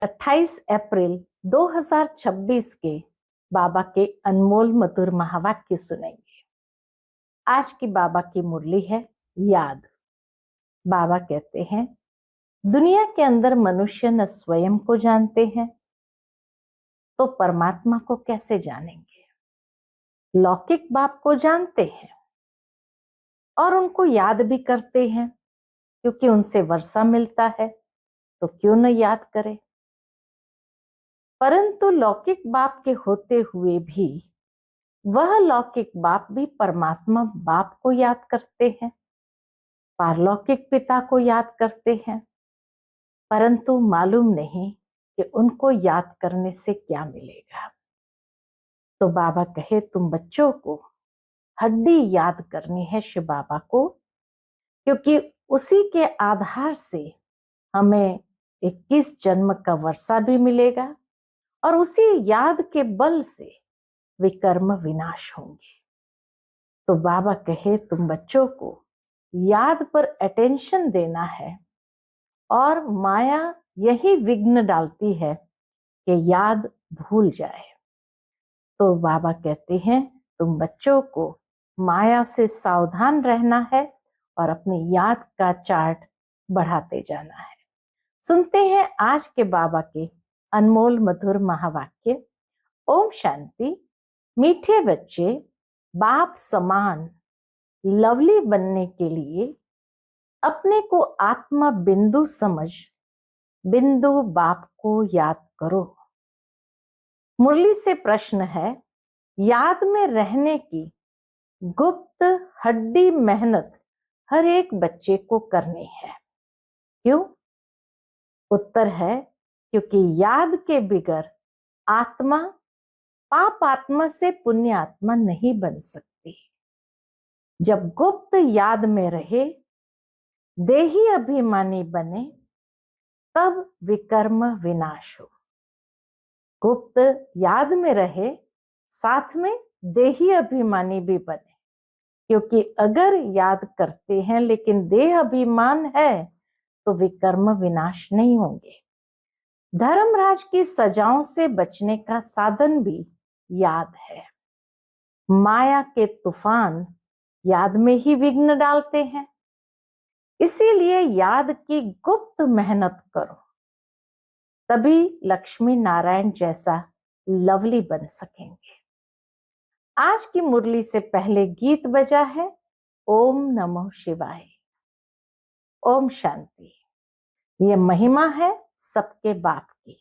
28 अप्रैल 2026 के बाबा के अनमोल मधुर महावाक्य सुनेंगे। आज की बाबा की मुरली है याद। बाबा कहते हैं, दुनिया के अंदर मनुष्य न स्वयं को जानते हैं तो परमात्मा को कैसे जानेंगे। लौकिक बाप को जानते हैं और उनको याद भी करते हैं क्योंकि उनसे वर्षा मिलता है, तो क्यों न याद करें। परंतु लौकिक बाप के होते हुए भी वह लौकिक बाप भी परमात्मा बाप को याद करते हैं, पारलौकिक पिता को याद करते हैं, परंतु मालूम नहीं कि उनको याद करने से क्या मिलेगा। तो बाबा कहे, तुम बच्चों को हड्डी याद करनी है शिव बाबा को, क्योंकि उसी के आधार से हमें 21 जन्म का वर्षा भी मिलेगा और उसी याद के बल से विकर्म विनाश होंगे। तो बाबा कहे, तुम बच्चों को याद पर अटेंशन देना है और माया यही विघ्न डालती है कि याद भूल जाए। तो बाबा कहते हैं, तुम बच्चों को माया से सावधान रहना है और अपनी याद का चार्ट बढ़ाते जाना है। सुनते हैं आज के बाबा के अनमोल मधुर महावाक्य। ओम शांति। मीठे बच्चे, बाप समान लवली बनने के लिए अपने को आत्मा बिंदु समझ बिंदु बाप को याद करो। मुरली से प्रश्न है, याद में रहने की गुप्त हड्डी मेहनत हर एक बच्चे को करनी है। क्यों? उत्तर है, क्योंकि याद के बिगर आत्मा पाप आत्मा से पुण्य आत्मा नहीं बन सकती। जब गुप्त याद में रहे, देही अभिमानी बने, तब विकर्म विनाश हो। गुप्त याद में रहे, साथ में देही अभिमानी भी बने, क्योंकि अगर याद करते हैं लेकिन देह अभिमान है तो विकर्म विनाश नहीं होंगे। धर्मराज की सजाओं से बचने का साधन भी याद है। माया के तूफान याद में ही विघ्न डालते हैं, इसीलिए याद की गुप्त मेहनत करो, तभी लक्ष्मी नारायण जैसा लवली बन सकेंगे। आज की मुरली से पहले गीत बजा है ओम नमो शिवाय। ओम शांति। ये महिमा है सबके बाप की,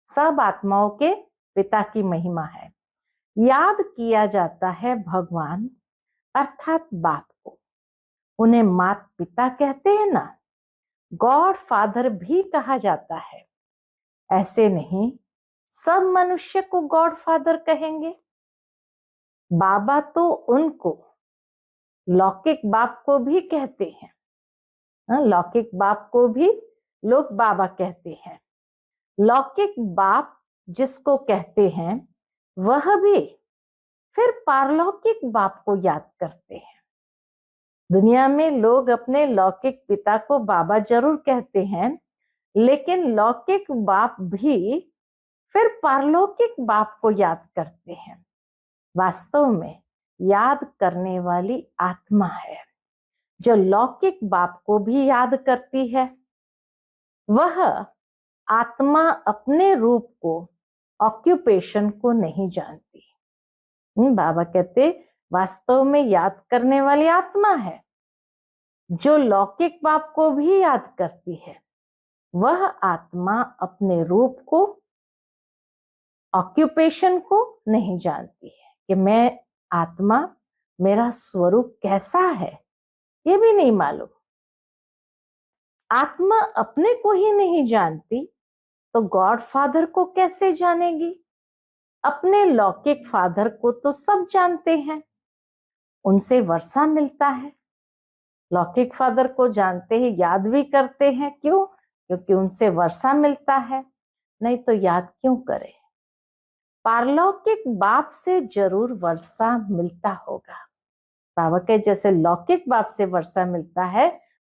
सब आत्माओं के पिता की महिमा है। याद किया जाता है भगवान अर्थात बाप को। उन्हें माता पिता कहते हैं ना, गॉड फादर भी कहा जाता है। ऐसे नहीं सब मनुष्य को गॉड फादर कहेंगे। बाबा तो उनको लौकिक बाप को भी कहते हैं। लौकिक बाप को भी लोग बाबा कहते हैं। लौकिक बाप जिसको कहते हैं वह भी फिर पारलौकिक बाप को याद करते हैं। दुनिया में लोग अपने लौकिक पिता को बाबा जरूर कहते हैं, लेकिन लौकिक बाप भी फिर पारलौकिक बाप को याद करते हैं। वास्तव में याद करने वाली आत्मा है जो लौकिक बाप को भी याद करती है। वह आत्मा अपने रूप को, ऑक्यूपेशन को नहीं जानती। बाबा कहते, वास्तव में याद करने वाली आत्मा है जो लौकिक बाप को भी याद करती है। वह आत्मा अपने रूप को, ऑक्यूपेशन को नहीं जानती है कि मैं आत्मा, मेरा स्वरूप कैसा है, ये भी नहीं मालूम। आत्मा अपने को ही नहीं जानती तो गॉड फादर को कैसे जानेगी। अपने लौकिक फादर को तो सब जानते हैं, उनसे वर्षा मिलता है। लौकिक फादर को जानते हैं, याद भी करते हैं। क्यों? क्योंकि उनसे वर्षा मिलता है, नहीं तो याद क्यों करें। पारलौकिक बाप से जरूर वर्षा मिलता होगा। बाबा के जैसे लौकिक बाप से वर्षा मिलता है,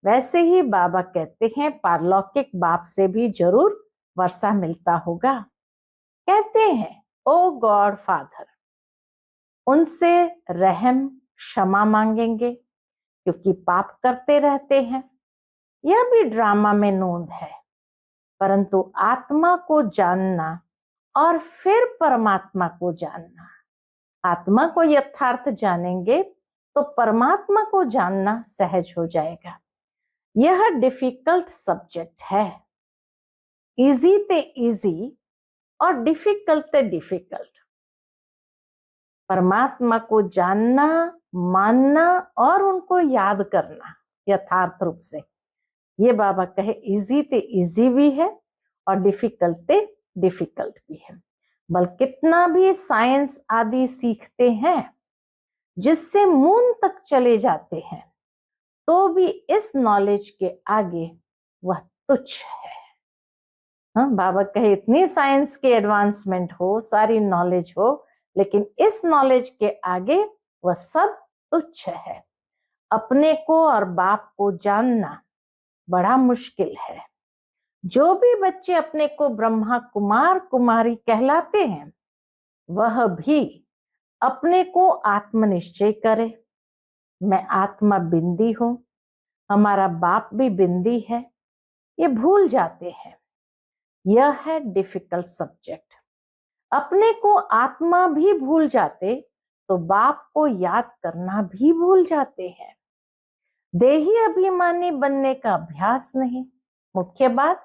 वैसे ही बाबा कहते हैं पारलौकिक बाप से भी जरूर वर्षा मिलता होगा। कहते हैं ओ गॉड फादर, उनसे रहम क्षमा मांगेंगे क्योंकि पाप करते रहते हैं। यह भी ड्रामा में नोंद है, परंतु आत्मा को जानना और फिर परमात्मा को जानना, आत्मा को यथार्थ जानेंगे तो परमात्मा को जानना सहज हो जाएगा। यह डिफिकल्ट सब्जेक्ट है, इजी ते इजी और डिफिकल्ट ते डिफिकल्ट। परमात्मा को जानना, मानना और उनको याद करना यथार्थ रूप से, ये बाबा कहे इजी ते इजी भी है और डिफिकल्ट ते डिफिकल्ट भी है। बल कितना भी साइंस आदि सीखते हैं, जिससे मून तक चले जाते हैं, तो भी इस नॉलेज के आगे वह तुच्छ है। हाँ, बाबा कहे इतनी साइंस के एडवांसमेंट हो, सारी नॉलेज हो, लेकिन इस नॉलेज के आगे वह सब तुच्छ है। अपने को और बाप को जानना बड़ा मुश्किल है। जो भी बच्चे अपने को ब्रह्मा कुमार कुमारी कहलाते हैं, वह भी अपने को आत्मनिश्चय करे, मैं आत्मा बिंदी हूं, हमारा बाप भी बिंदी है, ये भूल जाते हैं। यह है डिफिकल्ट सब्जेक्ट। अपने को आत्मा भी भूल जाते तो बाप को याद करना भी भूल जाते हैं। देही अभिमानी बनने का अभ्यास नहीं, मुख्य बात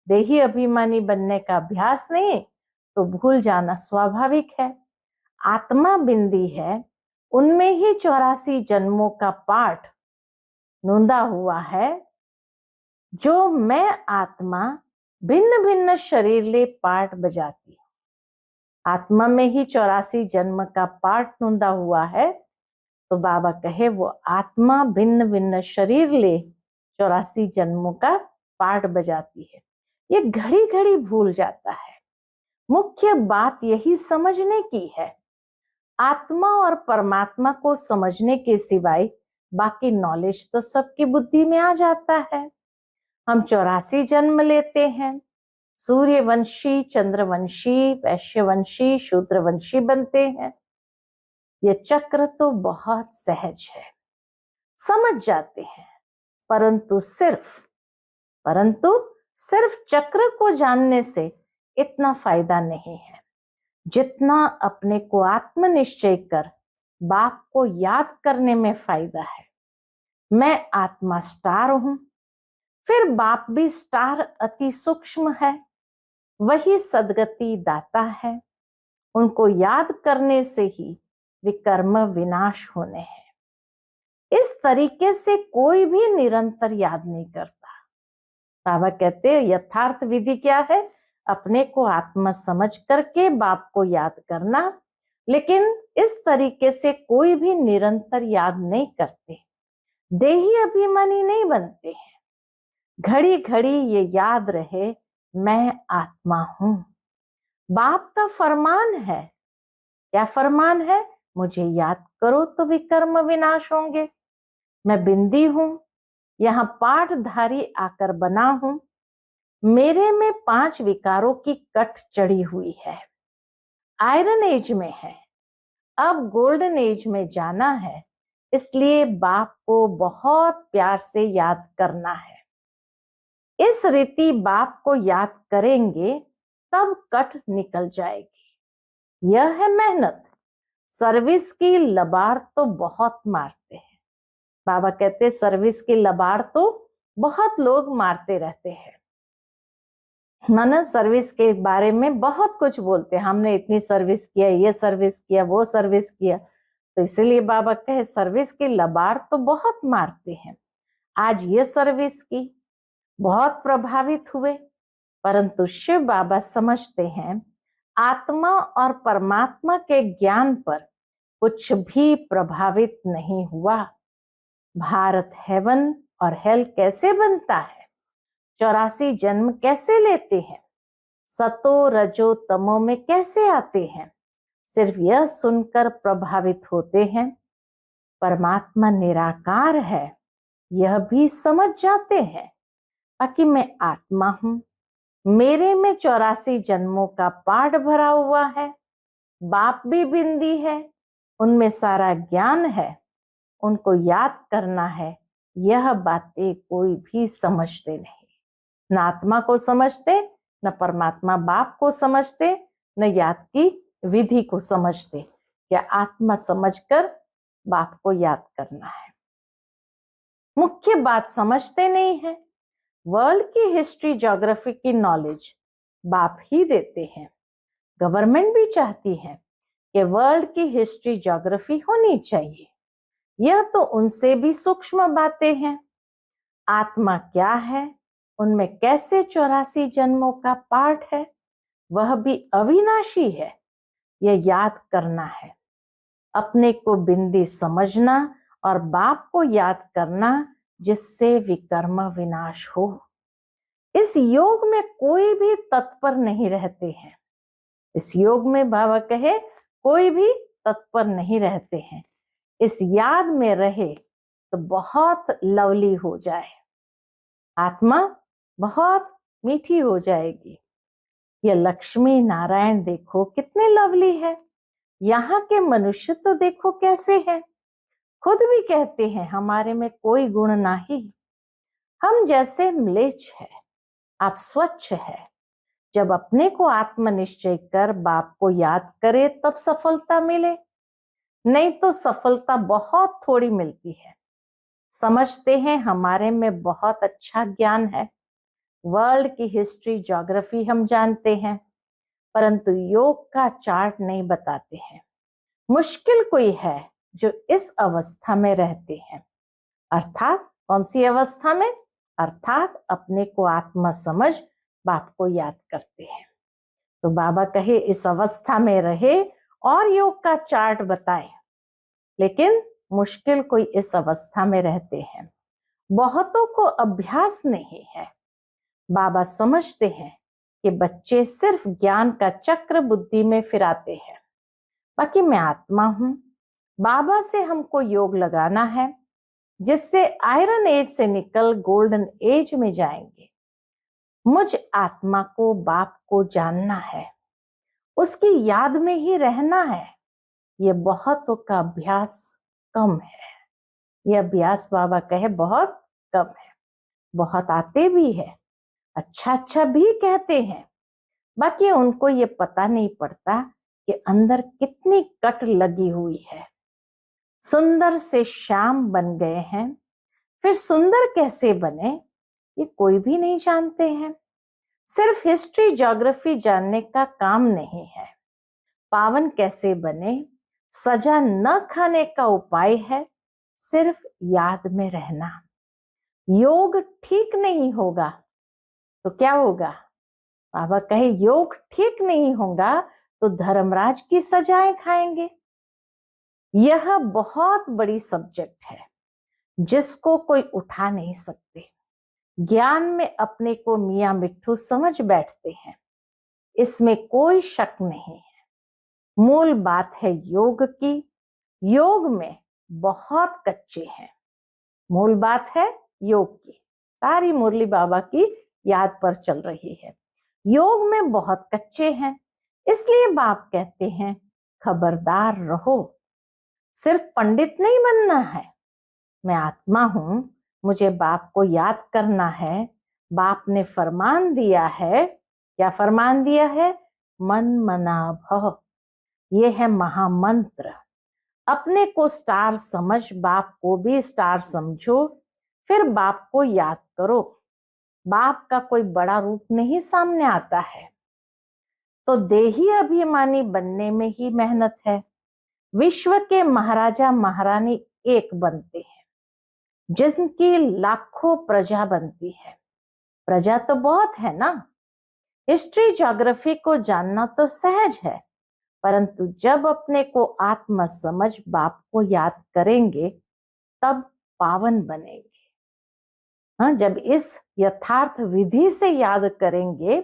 देही अभिमानी बनने का अभ्यास नहीं, तो भूल जाना स्वाभाविक है। आत्मा बिंदी है, उनमें ही 84 जन्मों का पाठ नोंदा हुआ है। जो मैं आत्मा भिन्न भिन्न शरीर ले पाठ बजाती हूँ, आत्मा में ही 84 जन्म का पाठ नोंदा हुआ है। तो बाबा कहे वो आत्मा भिन्न भिन्न शरीर ले 84 जन्मों का पाठ बजाती है। ये घड़ी घड़ी भूल जाता है। मुख्य बात यही समझने की है। आत्मा और परमात्मा को समझने के सिवाय बाकी नॉलेज तो सबकी बुद्धि में आ जाता है। हम 84 जन्म लेते हैं, सूर्यवंशी, चंद्रवंशी, वैश्यवंशी, शूद्रवंशी बनते हैं। ये चक्र तो बहुत सहज है, समझ जाते हैं, परंतु सिर्फ चक्र को जानने से इतना फायदा नहीं है जितना अपने को आत्मनिश्चय कर बाप को याद करने में फायदा है। मैं आत्मा स्टार हूं, फिर बाप भी स्टार अति सूक्ष्म है, वही सदगति दाता है। उनको याद करने से ही विकर्म विनाश होने हैं। इस तरीके से कोई भी निरंतर याद नहीं करता। बाबा कहते हैं यथार्थ विधि क्या है? अपने को आत्मा समझ करके बाप को याद करना, लेकिन इस तरीके से कोई भी निरंतर याद नहीं करते, देही अभिमानी नहीं बनते हैं। घड़ी घड़ी ये याद रहे मैं आत्मा हूं। बाप का फरमान है, क्या फरमान है? मुझे याद करो तो विकर्म विनाश होंगे। मैं बिंदी हूं, यहां पाठधारी आकर बना हूं। मेरे में 5 विकारों की कट चढ़ी हुई है। आयरन एज में है, अब गोल्डन एज में जाना है, इसलिए बाप को बहुत प्यार से याद करना है। इस रीति बाप को याद करेंगे तब कट निकल जाएगी। यह है मेहनत। सर्विस की लबार तो बहुत मारते हैं। बाबा कहते सर्विस की लबार तो बहुत लोग मारते रहते हैं। माना सर्विस के बारे में बहुत कुछ बोलते हैं, हमने इतनी सर्विस किया, ये सर्विस किया, वो सर्विस किया। तो इसलिए बाबा कहे सर्विस की लबार तो बहुत मारते हैं। आज ये सर्विस की, बहुत प्रभावित हुए, परंतु शिव बाबा समझते हैं आत्मा और परमात्मा के ज्ञान पर कुछ भी प्रभावित नहीं हुआ। भारत हेवन और हेल कैसे बनता है, 84 जन्म कैसे लेते हैं, सतो रजो तमो में कैसे आते हैं, सिर्फ यह सुनकर प्रभावित होते हैं। परमात्मा निराकार है यह भी समझ जाते हैं, बाकी मैं आत्मा हूं, मेरे में 84 जन्मों का पाठ भरा हुआ है, बाप भी बिंदी है, उनमें सारा ज्ञान है, उनको याद करना है। यह बातें कोई भी समझते नहीं, न आत्मा को समझते, न परमात्मा बाप को समझते, न याद की विधि को समझते। या आत्मा समझकर बाप को याद करना है। मुख्य बात समझते नहीं है। वर्ल्ड की हिस्ट्री, ज्योग्राफी की नॉलेज बाप ही देते हैं। गवर्नमेंट भी चाहती है कि वर्ल्ड की हिस्ट्री, ज्योग्राफी होनी चाहिए। यह तो उनसे भी सूक्ष्म बातें हैं। आत्मा क्या है, उनमें कैसे 84 जन्मों का पाठ है, वह भी अविनाशी है, यह याद करना है। अपने को बिंदी समझना और बाप को याद करना, जिससे विकर्म विनाश हो। इस योग में कोई भी तत्पर नहीं रहते हैं। इस योग में बाबा कहे कोई भी तत्पर नहीं रहते हैं। इस याद में रहे तो बहुत लवली हो जाए, आत्मा बहुत मीठी हो जाएगी। ये लक्ष्मी नारायण देखो कितने लवली है, यहाँ के मनुष्य तो देखो कैसे हैं। खुद भी कहते हैं हमारे में कोई गुण नहीं, हम जैसे म्लेच्छ है, आप स्वच्छ है। जब अपने को आत्मनिश्चय कर बाप को याद करे तब सफलता मिले, नहीं तो सफलता बहुत थोड़ी मिलती है। समझते हैं हमारे में बहुत अच्छा ज्ञान है, वर्ल्ड की हिस्ट्री, ज्योग्राफी हम जानते हैं, परंतु योग का चार्ट नहीं बताते हैं। मुश्किल कोई है जो इस अवस्था में रहते हैं। अर्थात कौन सी अवस्था में? अर्थात अपने को आत्मा समझ बाप को याद करते हैं। तो बाबा कहे इस अवस्था में रहे और योग का चार्ट बताए, लेकिन मुश्किल कोई इस अवस्था में रहते हैं। बहुतों को अभ्यास नहीं है। बाबा समझते हैं कि बच्चे सिर्फ ज्ञान का चक्र बुद्धि में फिराते हैं, बाकी मैं आत्मा हूं। बाबा से हमको योग लगाना है, जिससे आयरन एज से निकल गोल्डन एज में जाएंगे। मुझ आत्मा को, बाप को जानना है, उसकी याद में ही रहना है। ये बहुतों का अभ्यास कम है। ये अभ्यास बाबा कहे बहुत कम है। बहुत आते भी है, अच्छा अच्छा भी कहते हैं, बाकी उनको ये पता नहीं पड़ता कि अंदर कितनी कट लगी हुई है। सुंदर से श्याम बन गए हैं, फिर सुंदर कैसे बने ये कोई भी नहीं जानते हैं। सिर्फ हिस्ट्री, ज्योग्राफी जानने का काम नहीं है। पावन कैसे बने, सजा न खाने का उपाय है सिर्फ याद में रहना। योग ठीक नहीं होगा तो क्या होगा? बाबा कहे योग ठीक नहीं होगा तो धर्मराज की सजाएं खाएंगे। यह बहुत बड़ी सब्जेक्ट है जिसको कोई उठा नहीं सकते। ज्ञान में अपने को मियां मिट्ठू समझ बैठते हैं, इसमें कोई शक नहीं है। मूल बात है योग की। योग में बहुत कच्चे हैं। मूल बात है योग की। सारी मुरली बाबा की याद पर चल रही है। योग में बहुत कच्चे हैं, इसलिए बाप कहते हैं खबरदार रहो। सिर्फ पंडित नहीं बनना है। मैं आत्मा हूं, मुझे बाप को याद करना है। बाप ने फरमान दिया है। क्या फरमान दिया है? मन मना भव। ये है महामंत्र। अपने को स्टार समझ, बाप को भी स्टार समझो, फिर बाप को याद करो। बाप का कोई बड़ा रूप नहीं सामने आता है, तो देही अभिमानी बनने में ही मेहनत है। विश्व के महाराजा महारानी एक बनते हैं, जिनकी लाखों प्रजा बनती है। प्रजा तो बहुत है ना। हिस्ट्री, ज्योग्राफी को जानना तो सहज है, परंतु जब अपने को आत्म समझ बाप को याद करेंगे तब पावन बनेंगे। हाँ, जब इस यथार्थ विधि से याद करेंगे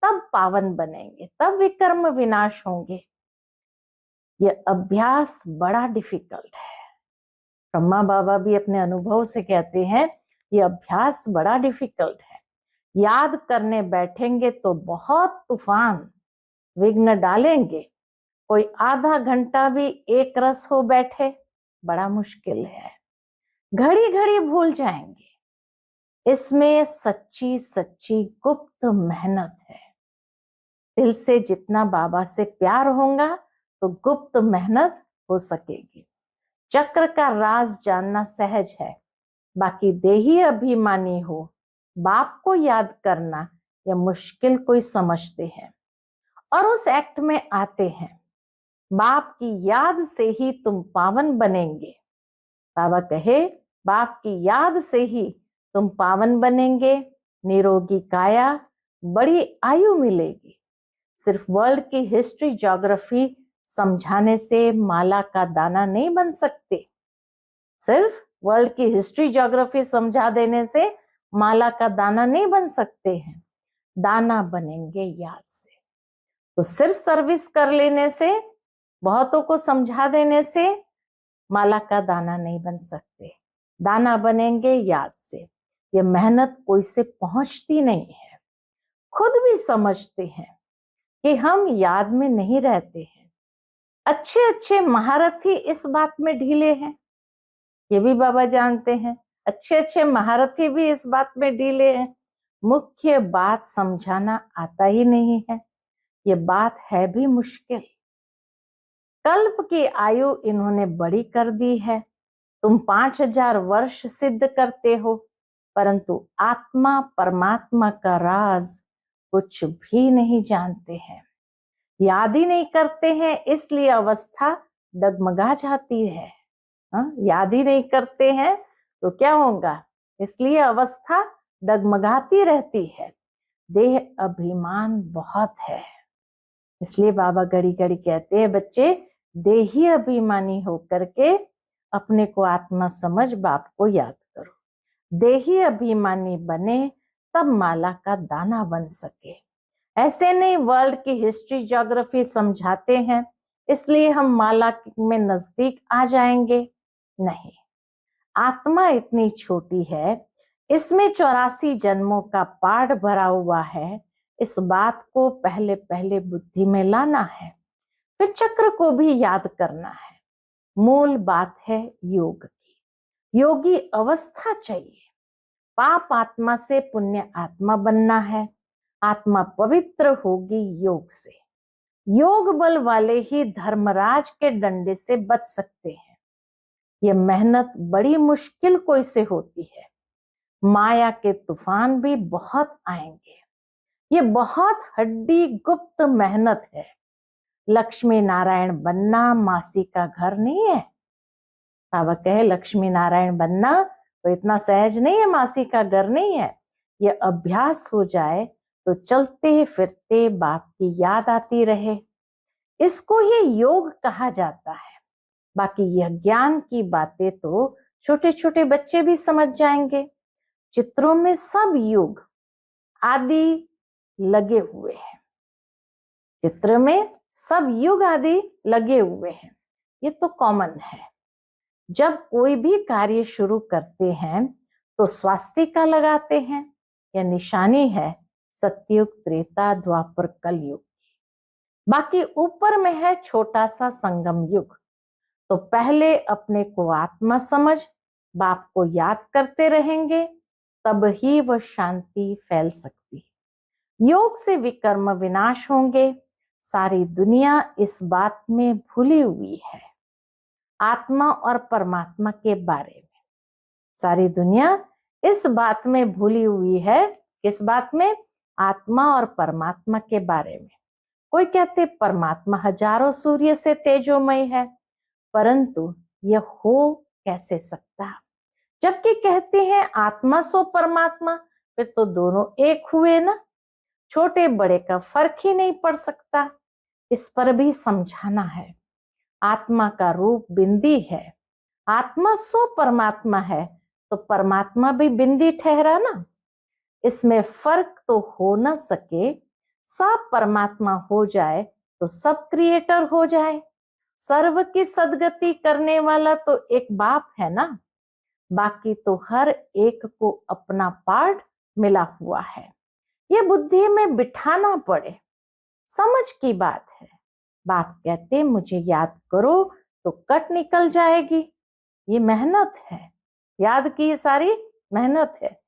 तब पावन बनेंगे, तब विकर्म विनाश होंगे। यह अभ्यास बड़ा डिफिकल्ट है। ब्रह्मा बाबा भी अपने अनुभव से कहते हैं यह अभ्यास बड़ा डिफिकल्ट है। याद करने बैठेंगे तो बहुत तूफान विघ्न डालेंगे। कोई आधा घंटा भी एक रस हो बैठे बड़ा मुश्किल है, घड़ी घड़ी भूल जाएंगे। इसमें सच्ची सच्ची गुप्त मेहनत है। दिल से जितना बाबा से प्यार होगा तो गुप्त मेहनत हो सकेगी। चक्र का राज जानना सहज है, बाकी देही अभिमानी हो बाप को याद करना यह मुश्किल कोई समझते हैं और उस एक्ट में आते हैं। बाप की याद से ही तुम पावन बनेंगे। बाबा कहे बाप की याद से ही तुम पावन बनेंगे, निरोगी काया, बड़ी आयु मिलेगी। सिर्फ वर्ल्ड की हिस्ट्री ज्योग्राफी समझाने से माला का दाना नहीं बन सकते। सिर्फ वर्ल्ड की हिस्ट्री ज्योग्राफी समझा देने से माला का दाना नहीं बन सकते हैं, दाना बनेंगे याद से। तो सिर्फ सर्विस कर लेने से, बहुतों को समझा देने से माला का दाना नहीं बन सकते, दाना बनेंगे याद से। ये मेहनत कोई से पहुंचती नहीं है। खुद भी समझते हैं कि हम याद में नहीं रहते हैं। अच्छे अच्छे महारथी इस बात में ढीले हैं, ये भी बाबा जानते हैं। अच्छे अच्छे महारथी भी इस बात में ढीले हैं। मुख्य बात समझाना आता ही नहीं है, ये बात है भी मुश्किल। कल्प की आयु इन्होंने बड़ी कर दी है। तुम 5000 वर्ष सिद्ध करते हो, परंतु आत्मा परमात्मा का राज कुछ भी नहीं जानते हैं। याद ही नहीं करते हैं, इसलिए अवस्था डगमगा जाती है। याद ही नहीं करते हैं तो क्या होगा, इसलिए अवस्था डगमगाती रहती है। देह अभिमान बहुत है, इसलिए बाबा घड़ी घड़ी कहते हैं बच्चे देही अभिमानी होकर के अपने को आत्मा समझ बाप को याद करो। देही अभिमानी बने तब माला का दाना बन सके। ऐसे नहीं वर्ल्ड की हिस्ट्री ज्योग्राफी समझाते हैं इसलिए हम माला में नजदीक आ जाएंगे, नहीं। आत्मा इतनी छोटी है, इसमें 84 जन्मों का पाठ भरा हुआ है। इस बात को पहले पहले बुद्धि में लाना है, फिर चक्र को भी याद करना है। मूल बात है योग की। योगी अवस्था चाहिए। पाप आत्मा से पुण्य आत्मा बनना है। आत्मा पवित्र होगी योग से। योग बल वाले ही धर्मराज के डंडे से बच सकते हैं। ये मेहनत बड़ी मुश्किल कोई से होती है। माया के तूफान भी बहुत आएंगे। ये बहुत हड्डी गुप्त मेहनत है। लक्ष्मी नारायण बनना मासी का घर नहीं है। बाबा कहे लक्ष्मी नारायण बनना तो इतना सहज नहीं है, मासी का घर नहीं है। ये अभ्यास हो जाए तो चलते फिरते बाप की याद आती रहे, इसको ये योग कहा जाता है। बाकी यह ज्ञान की बातें तो छोटे छोटे बच्चे भी समझ जाएंगे। चित्रों में सब युग आदि लगे हुए हैं। चित्र में सब युग आदि लगे हुए हैं, ये तो कॉमन है। जब कोई भी कार्य शुरू करते हैं तो स्वास्तिका लगाते हैं। यह निशानी है सतयुग त्रेता द्वापर कलयुग। बाकी ऊपर में है छोटा सा संगम युग। तो पहले अपने को आत्मा समझ बाप को याद करते रहेंगे, तब ही वह शांति फैल सकती है। योग से विकर्म विनाश होंगे। सारी दुनिया इस बात में भूली हुई है, आत्मा और परमात्मा के बारे में। सारी दुनिया इस बात में भूली हुई है, किस बात में? आत्मा और परमात्मा के बारे में। कोई कहते परमात्मा हजारों सूर्य से तेजोमय है, परंतु यह हो कैसे सकता? जबकि कहते हैं आत्मा सो परमात्मा, फिर तो दोनों एक हुए ना। छोटे बड़े का फर्क ही नहीं पड़ सकता। इस पर भी समझाना है। आत्मा का रूप बिंदी है, आत्मा सो परमात्मा है, तो परमात्मा भी बिंदी ठहरा ना। इसमें फर्क तो हो ना सके। सब परमात्मा हो जाए तो सब क्रिएटर हो जाए। सर्व की सदगति करने वाला तो एक बाप है ना। बाकी तो हर एक को अपना पार्ट मिला हुआ है। ये बुद्धि में बिठाना पड़े, समझ की बात है। बाप कहते मुझे याद करो तो कट निकल जाएगी, ये मेहनत है, याद की ये सारी मेहनत है।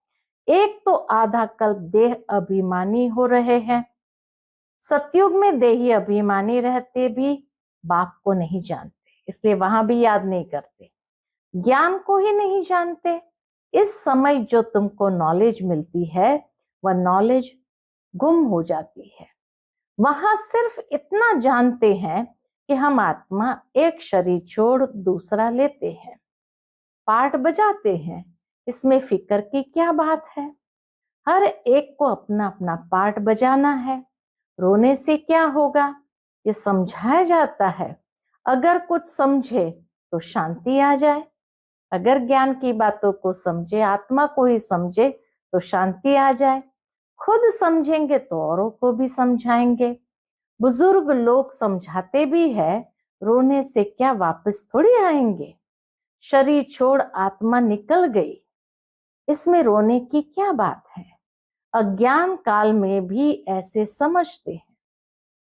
एक तो आधा कल्प देह अभिमानी हो रहे हैं, सतयुग में देही अभिमानी रहते भी बाप को नहीं जानते, इसलिए वहां भी याद नहीं करते, ज्ञान को ही नहीं जानते। इस समय जो तुमको नॉलेज मिलती है वह नॉलेज गुम हो जाती है। वहां सिर्फ इतना जानते हैं कि हम आत्मा एक शरीर छोड़ दूसरा लेते हैं, पार्ट बजाते हैं, इसमें फिक्र की क्या बात है। हर एक को अपना अपना पार्ट बजाना है, रोने से क्या होगा, ये समझाया जाता है। अगर कुछ समझे तो शांति आ जाए, अगर ज्ञान की बातों को समझे, आत्मा को ही समझे तो शांति आ जाए। खुद समझेंगे तो औरों को भी समझाएंगे। बुजुर्ग लोग समझाते भी है, रोने से क्या वापस थोड़ी आएंगे, शरीर छोड़ आत्मा निकल गई, इसमें रोने की क्या बात है। अज्ञान काल में भी ऐसे समझते हैं,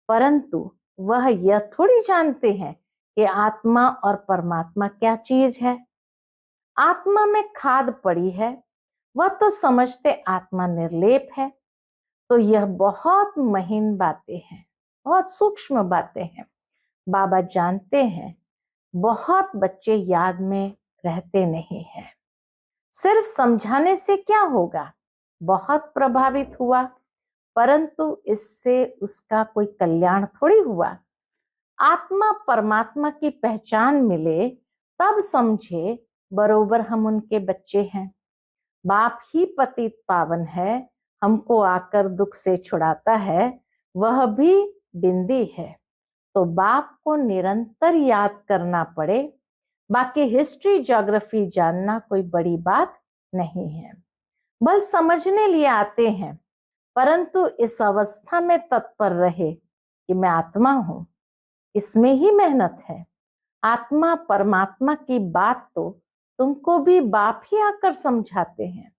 परंतु वह यह थोड़ी जानते हैं कि आत्मा और परमात्मा क्या चीज है। आत्मा में खाद पड़ी है, वह तो समझते आत्मा निर्लेप है। तो यह बहुत महीन बातें हैं, बहुत सूक्ष्म बातें हैं। बाबा जानते हैं बहुत बच्चे याद में रहते नहीं हैं। सिर्फ समझाने से क्या होगा, बहुत प्रभावित हुआ, परंतु इससे उसका कोई कल्याण थोड़ी हुआ। आत्मा परमात्मा की पहचान मिले तब समझे बरोबर हम उनके बच्चे हैं। बाप ही पतित पावन है, हमको आकर दुख से छुड़ाता है, वह भी बिंदी है। तो बाप को निरंतर याद करना पड़े, बाकी हिस्ट्री ज्योग्राफी जानना कोई बड़ी बात नहीं है। बस समझने लिए आते हैं, परंतु इस अवस्था में तत्पर रहे कि मैं आत्मा हूं, इसमें ही मेहनत है। आत्मा परमात्मा की बात तो तुमको भी बाप ही आकर समझाते हैं।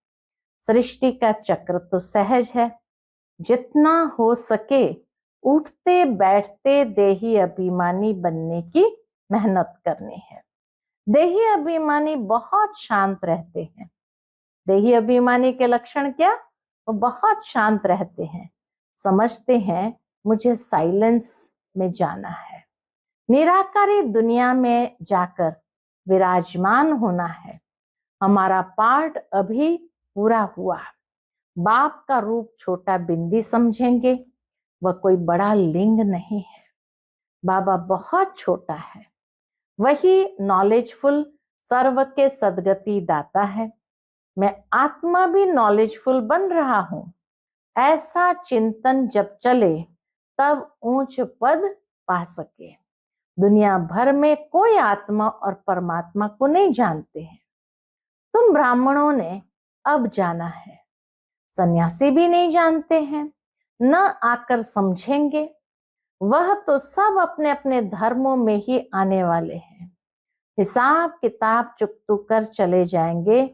सृष्टि का चक्र तो सहज है, जितना हो सके उठते बैठते देही अभिमानी बनने की मेहनत करनी है। देही अभिमानी बहुत शांत रहते हैं। देही अभिमानी के लक्षण क्या, वो बहुत शांत रहते हैं, समझते हैं मुझे साइलेंस में जाना है, निराकारी दुनिया में जाकर विराजमान होना है। हमारा पार्ट अभी पूरा हुआ। बाप का रूप छोटा बिंदी समझेंगे, वह कोई बड़ा लिंग नहीं है। बाबा बहुत छोटा है, वही नॉलेजफुल सर्व के सदगति दाता है। मैं आत्मा भी नॉलेजफुल बन रहा हूं। ऐसा चिंतन जब चले तब ऊंच पद पा सके। दुनिया भर में कोई आत्मा और परमात्मा को नहीं जानते हैं। तुम ब्राह्मणों ने अब जाना है, सन्यासी भी नहीं जानते हैं, न आकर समझेंगे। वह तो सब अपने अपने धर्मों में ही आने वाले हैं, हिसाब किताब चुकतू कर चले जाएंगे।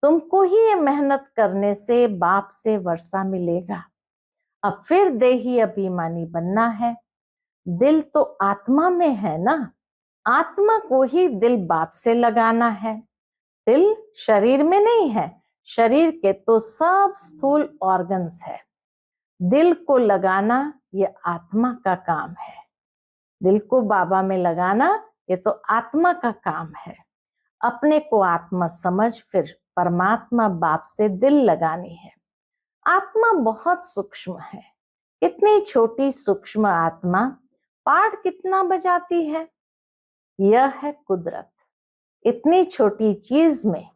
तुमको ही ये मेहनत करने से बाप से वर्षा मिलेगा। अब फिर देही अभिमानी बनना है। दिल तो आत्मा में है ना, आत्मा को ही दिल बाप से लगाना है। दिल शरीर में नहीं है, शरीर के तो सब स्थूल ऑर्गन्स है। दिल को लगाना ये आत्मा का काम है। दिल को बाबा में लगाना ये तो आत्मा का काम है। अपने को आत्मा समझ फिर परमात्मा बाप से दिल लगानी है। आत्मा बहुत सूक्ष्म है, इतनी छोटी सूक्ष्म आत्मा पार्ट कितना बजाती है। यह है कुदरत, इतनी छोटी चीज में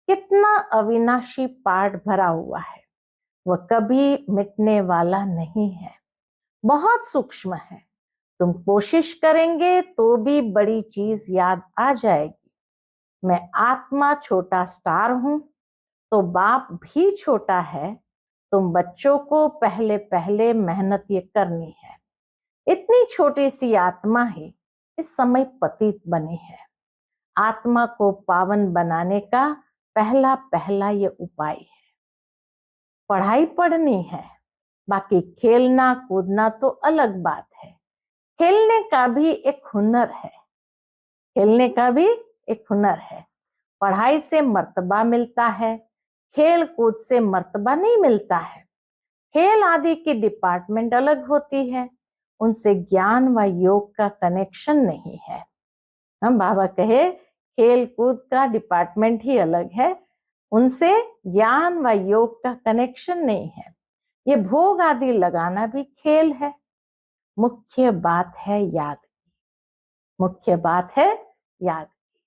कितना अविनाशी पार्ट भरा हुआ है, वह कभी मिटने वाला नहीं है, बहुत सूक्ष्म है। तुम कोशिश करेंगे तो भी बड़ी चीज याद आ जाएगी। मैं आत्मा छोटा स्टार हूं तो बाप भी छोटा है। तुम बच्चों को पहले पहले मेहनत ये करनी है। इतनी छोटी सी आत्मा ही इस समय पतित बनी है। आत्मा को पावन बनाने का पहला पहला ये उपाय है। पढ़ाई पढ़नी है, बाकी खेलना कूदना तो अलग बात है। खेलने का भी एक हुनर है, खेलने का भी एक हुनर है। पढ़ाई से मर्तबा मिलता है, खेल कूद से मर्तबा नहीं मिलता है। खेल आदि की डिपार्टमेंट अलग होती है, उनसे ज्ञान व योग का कनेक्शन नहीं है। हम बाबा कहे खेल कूद का डिपार्टमेंट ही अलग है, उनसे ज्ञान व योग का कनेक्शन नहीं है। ये भोग आदि लगाना भी खेल है। मुख्य बात है याद की, मुख्य बात है याद की।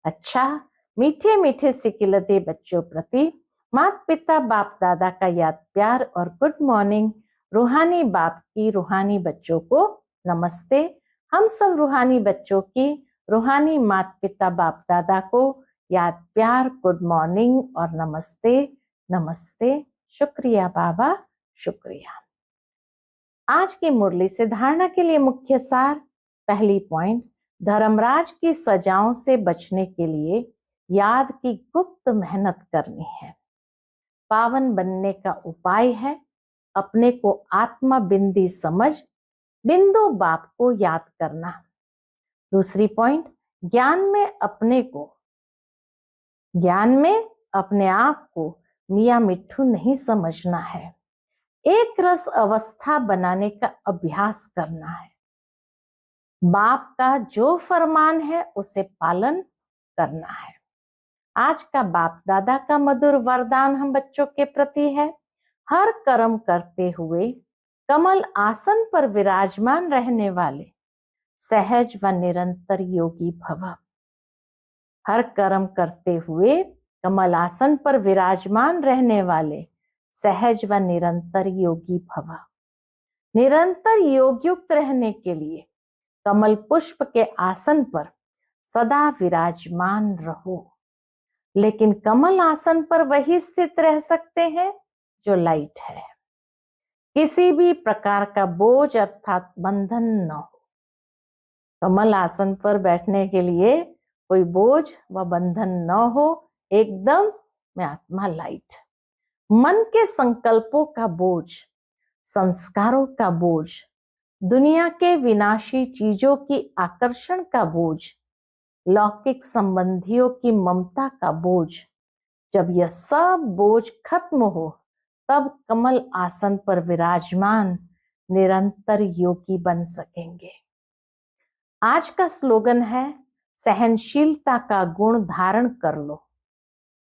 अच्छा, मीठे मीठे सिकिलते बच्चों प्रति माता पिता बाप दादा का याद प्यार और गुड मॉर्निंग। रूहानी बाप की रूहानी बच्चों को नमस्ते। हम सब रूहानी बच्चों की रूहानी माता पिता बाप दादा को याद प्यार, गुड मॉर्निंग और नमस्ते। नमस्ते। शुक्रिया बाबा, शुक्रिया। आज की मुरली से धारणा के लिए मुख्य सार। पहली पॉइंट, धर्मराज की सजाओं से बचने के लिए याद की गुप्त मेहनत करनी है। पावन बनने का उपाय है अपने को आत्मा बिंदी समझ बिंदु बाप को याद करना। दूसरी पॉइंट, ज्ञान में अपने आप को मियाँ मिट्ठू नहीं समझना है। एक रस अवस्था बनाने का अभ्यास करना है। बाप का जो फरमान है उसे पालन करना है। आज का बाप दादा का मधुर वरदान हम बच्चों के प्रति है। हर कर्म करते हुए कमल आसन पर विराजमान रहने वाले सहज व निरंतर योगी भव। हर कर्म करते हुए कमल आसन पर विराजमान रहने वाले सहज व निरंतर योगी भव। निरंतर योग युक्त रहने के लिए कमल पुष्प के आसन पर सदा विराजमान रहो। लेकिन कमल आसन पर वही स्थित रह सकते हैं जो लाइट है। किसी भी प्रकार का बोझ अर्थात बंधन न हो। कमल आसन पर बैठने के लिए कोई बोझ व बंधन न हो, एकदम में आत्मा लाइट। मन के संकल्पों का बोझ, संस्कारों का बोझ, दुनिया के विनाशी चीजों की आकर्षण का बोझ, लौकिक संबंधियों की ममता का बोझ, जब यह सब बोझ खत्म हो तब कमल आसन पर विराजमान निरंतर योगी बन सकेंगे। आज का स्लोगन है, सहनशीलता का गुण धारण कर लो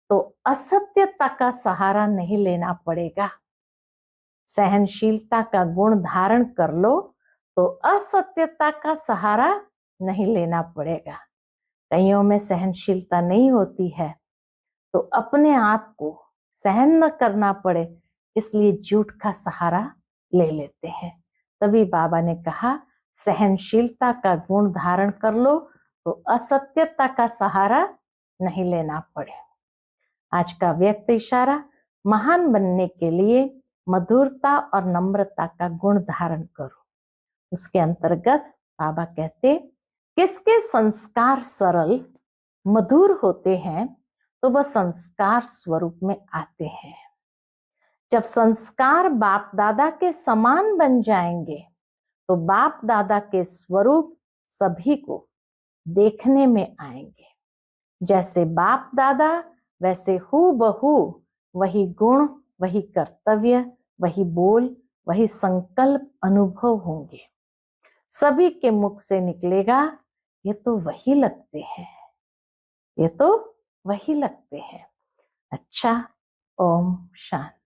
तो असत्यता का सहारा नहीं लेना पड़ेगा। सहनशीलता का गुण धारण कर लो तो असत्यता का सहारा नहीं लेना पड़ेगा। कईयों में सहनशीलता नहीं होती है तो अपने आप को सहन न करना पड़े इसलिए झूठ का सहारा ले लेते हैं। तभी बाबा ने कहा सहनशीलता का गुण धारण कर लो तो असत्यता का सहारा नहीं लेना पड़े। आज का व्यक्त इशारा, महान बनने के लिए मधुरता और नम्रता का गुण धारण करो। उसके अंतर्गत बाबा कहते, किसके संस्कार सरल मधुर होते हैं तो वह संस्कार स्वरूप में आते हैं। जब संस्कार बाप दादा के समान बन जाएंगे तो बाप दादा के स्वरूप सभी को देखने में आएंगे। जैसे बाप दादा वैसे हूबहू वही गुण, वही कर्तव्य, वही बोल, वही संकल्प अनुभव होंगे। सभी के मुख से निकलेगा, ये तो वही लगते हैं, ये तो वही लगते हैं। अच्छा, ओम शांति।